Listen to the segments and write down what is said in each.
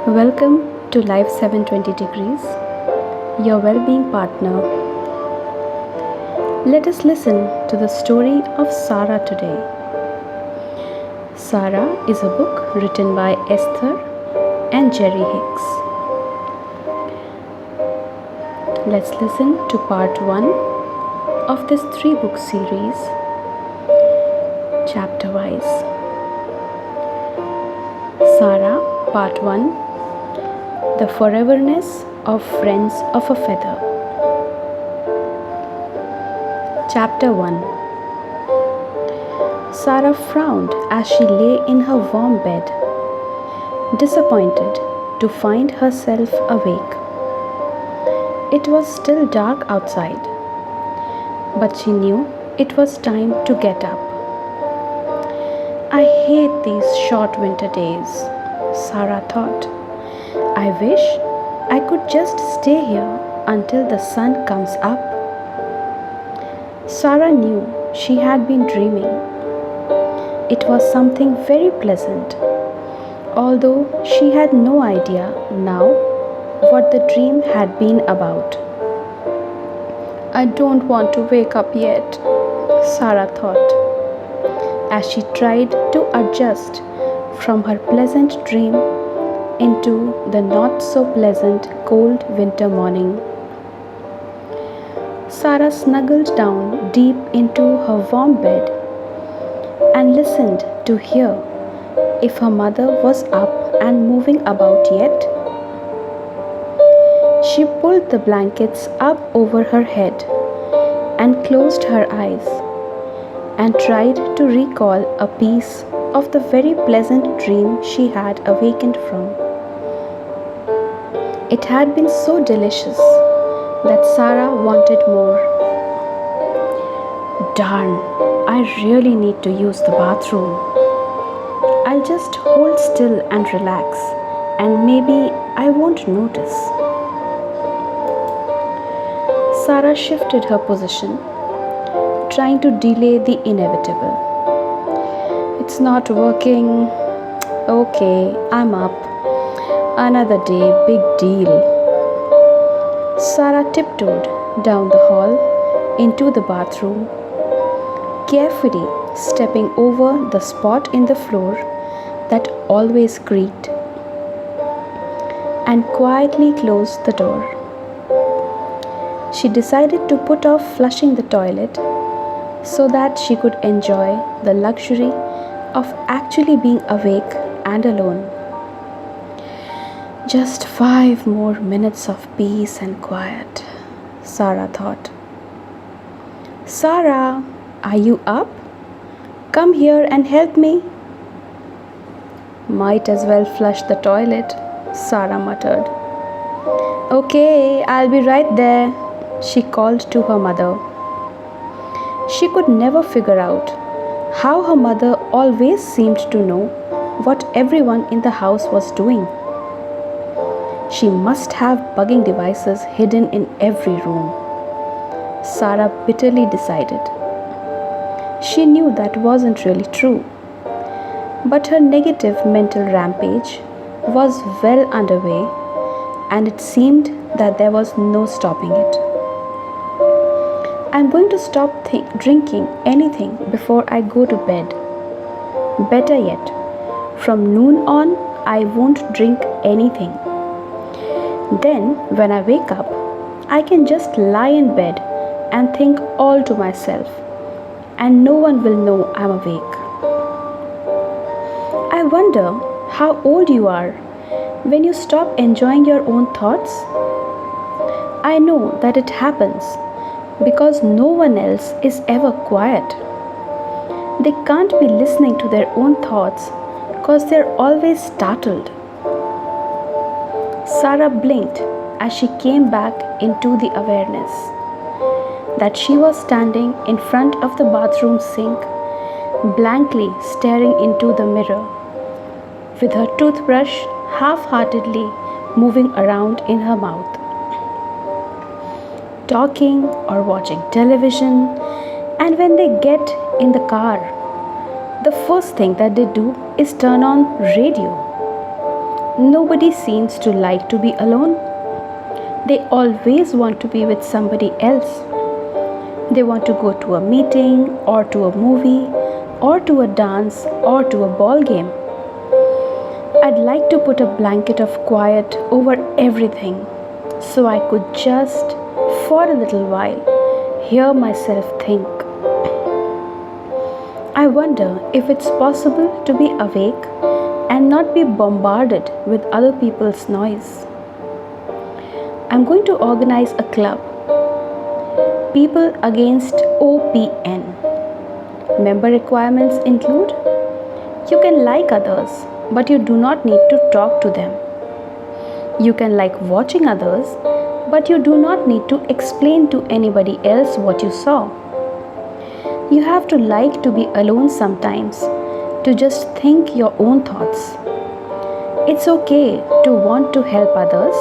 Welcome to Life 720 Degrees, your well-being partner. Let us listen to the story of Sara today. Sara is a book written by Esther and Jerry Hicks. Let's listen to part 1 of this 3-book series, chapter-wise. Sara, part 1. The Foreverness of Friends of a Feather. Chapter 1. Sara frowned as she lay in her warm bed, disappointed to find herself awake. It was still dark outside, but she knew it was time to get up. I hate these short winter days, Sara thought. I wish I could just stay here until the sun comes up. Sara knew she had been dreaming. It was something very pleasant, although she had no idea now what the dream had been about. I don't want to wake up yet, Sara thought, as she tried to adjust from her pleasant dream into the not so pleasant cold winter morning. Sara snuggled down deep into her warm bed and listened to hear if her mother was up and moving about yet. She pulled the blankets up over her head and closed her eyes and tried to recall a piece of the very pleasant dream she had awakened from. It had been so delicious that Sara wanted more. Darn, I really need to use the bathroom. I'll just hold still and relax, and maybe I won't notice. Sara shifted her position, trying to delay the inevitable. It's not working. Okay, I'm up. Another day, big deal. Sara tiptoed down the hall into the bathroom, carefully stepping over the spot in the floor that always creaked, and quietly closed the door. She decided to put off flushing the toilet so that she could enjoy the luxury of actually being awake and alone. Just 5 more minutes of peace and quiet, Sara thought. Sara, are you up? Come here and help me. Might as well flush the toilet, Sara muttered. Okay, I'll be right there, she called to her mother. She could never figure out how her mother always seemed to know what everyone in the house was doing. She must have bugging devices hidden in every room, Sara bitterly decided. She knew that wasn't really true, but her negative mental rampage was well underway, and it seemed that there was no stopping it. I'm going to stop drinking anything before I go to bed. Better yet, from noon on, I won't drink anything. Then, when I wake up, I can just lie in bed and think all to myself, and no one will know I'm awake. I wonder how old you are when you stop enjoying your own thoughts. I know that it happens because no one else is ever quiet. They can't be listening to their own thoughts because they're always startled. Sara blinked as she came back into the awareness that she was standing in front of the bathroom sink, blankly staring into the mirror, with her toothbrush half-heartedly moving around in her mouth. Talking or watching television, and when they get in the car, the first thing that they do is turn on radio. Nobody seems to like to be alone. They always want to be with somebody else. They want to go to a meeting or to a movie or to a dance or to a ball game. I'd like to put a blanket of quiet over everything so I could just, for a little while, hear myself think. I wonder if it's possible to be awake and not be bombarded with other people's noise. I'm going to organize a club. People Against OPN. Member requirements include: you can like others, but you do not need to talk to them. You can like watching others, but you do not need to explain to anybody else what you saw. You have to like to be alone sometimes, to just think your own thoughts. It's okay to want to help others,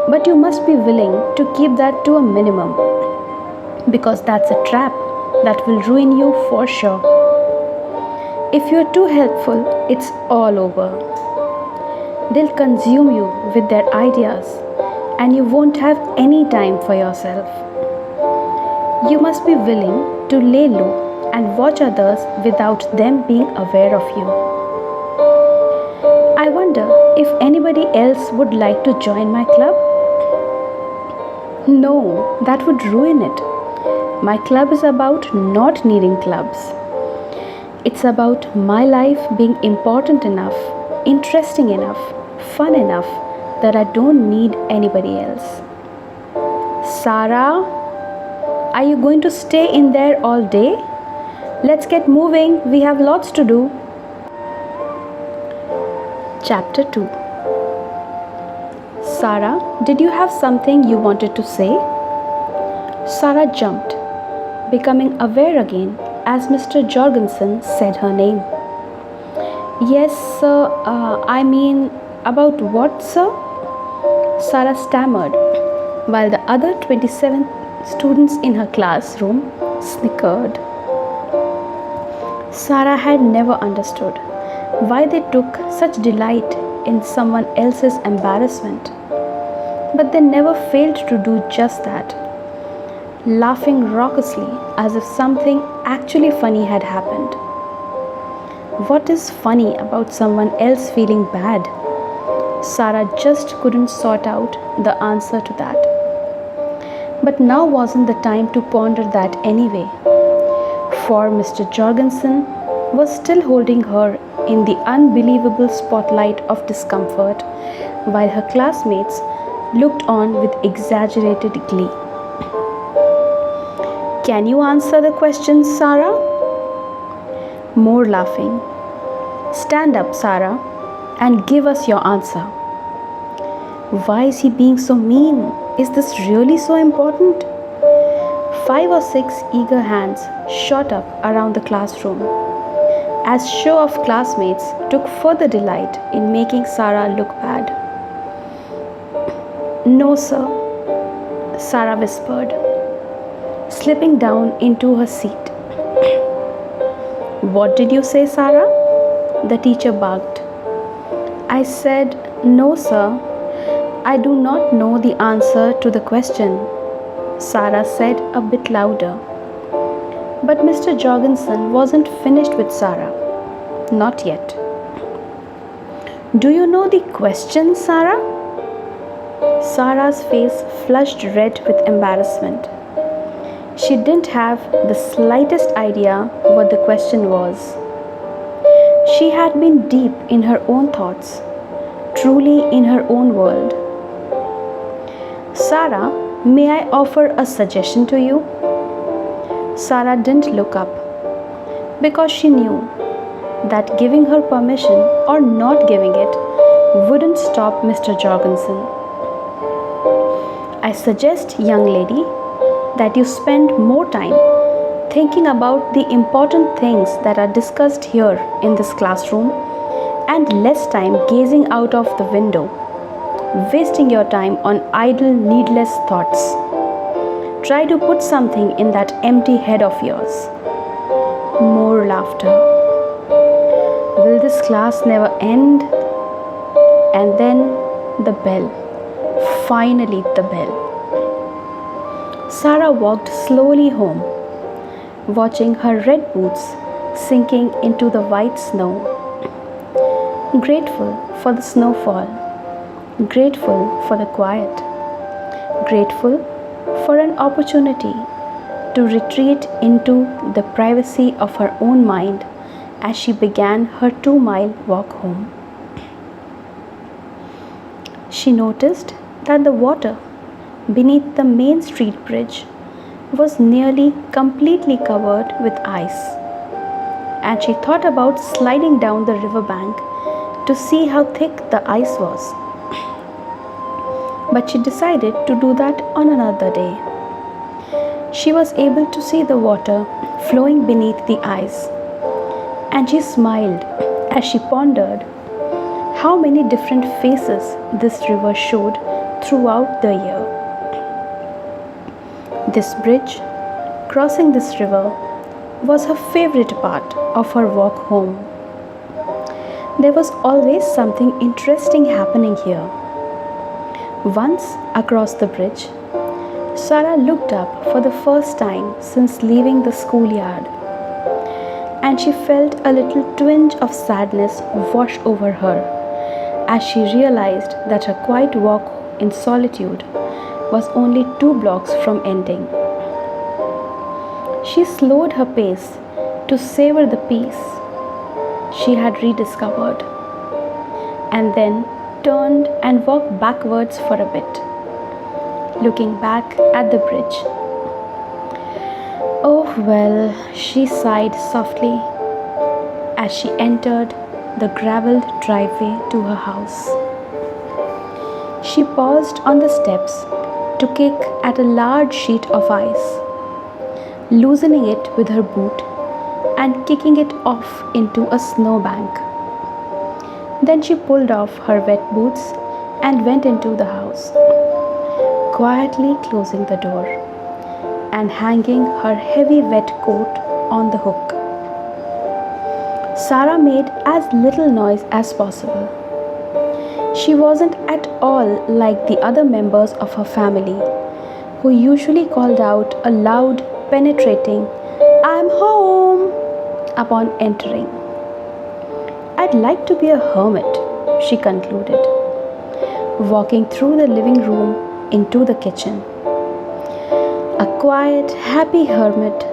but you must be willing to keep that to a minimum, because that's a trap that will ruin you for sure. If you're too helpful, it's all over. They'll consume you with their ideas, and you won't have any time for yourself. You must be willing to lay low and watch others without them being aware of you. I wonder if anybody else would like to join my club? No, that would ruin it. My club is about not needing clubs. It's about my life being important enough, interesting enough, fun enough that I don't need anybody else. Sara, are you going to stay in there all day? Let's get moving. We have lots to do. Chapter 2. Sara, did you have something you wanted to say? Sara jumped, becoming aware again as Mr. Jorgensen said her name. Yes, sir. About what, sir? Sara stammered, while the other 27 students in her classroom snickered. Sara had never understood why they took such delight in someone else's embarrassment, but they never failed to do just that, laughing raucously as if something actually funny had happened. What is funny about someone else feeling bad? Sara just couldn't sort out the answer to that. But now wasn't the time to ponder that anyway, for Mr. Jorgensen was still holding her in the unbelievable spotlight of discomfort, while her classmates looked on with exaggerated glee. Can you answer the question, Sara? More laughing. Stand up, Sara, and give us your answer. Why is he being so mean? Is this really so important? 5 or 6 eager hands shot up around the classroom, as show of classmates took further delight in making Sara look bad. No, sir, Sara whispered, slipping down into her seat. What did you say, Sara? The teacher barked. I said, no, sir. I do not know the answer to the question, Sara said a bit louder. But Mr. Jorgensen wasn't finished with Sara. Not yet. Do you know the question, Sara? Sara's face flushed red with embarrassment. She didn't have the slightest idea what the question was. She had been deep in her own thoughts, truly in her own world. Sara, may I offer a suggestion to you? Sara didn't look up, because she knew that giving her permission or not giving it wouldn't stop Mr. Jorgensen. I suggest, young lady, that you spend more time thinking about the important things that are discussed here in this classroom and less time gazing out of the window, wasting your time on idle, needless thoughts. Try to put something in that empty head of yours. More laughter. Will this class never end? And then the bell. Finally, the bell. Sara walked slowly home, watching her red boots sinking into the white snow. Grateful for the snowfall, grateful for the quiet, grateful for an opportunity to retreat into the privacy of her own mind as she began her 2-mile walk home. She noticed that the water beneath the main street bridge was nearly completely covered with ice, and she thought about sliding down the riverbank to see how thick the ice was. But she decided to do that on another day. She was able to see the water flowing beneath the ice, and she smiled as she pondered how many different faces this river showed throughout the year. This bridge, crossing this river, was her favorite part of her walk home. There was always something interesting happening here. Once across the bridge, Sara looked up for the first time since leaving the schoolyard, and she felt a little twinge of sadness wash over her as she realized that her quiet walk in solitude was only 2 blocks from ending. She slowed her pace to savor the peace she had rediscovered, and then turned and walked backwards for a bit, looking back at the bridge. Oh well, she sighed softly as she entered the gravelled driveway to her house. She paused on the steps to kick at a large sheet of ice, loosening it with her boot and kicking it off into a snowbank. Then she pulled off her wet boots and went into the house, quietly closing the door and hanging her heavy wet coat on the hook. Sara made as little noise as possible. She wasn't at all like the other members of her family, who usually called out a loud, penetrating, "I'm home," upon entering. "I'd like to be a hermit," she concluded, walking through the living room into the kitchen. A quiet, happy hermit,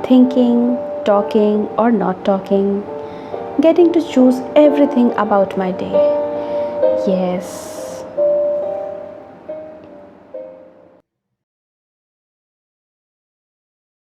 thinking, talking, or not talking, getting to choose everything about my day. Yes,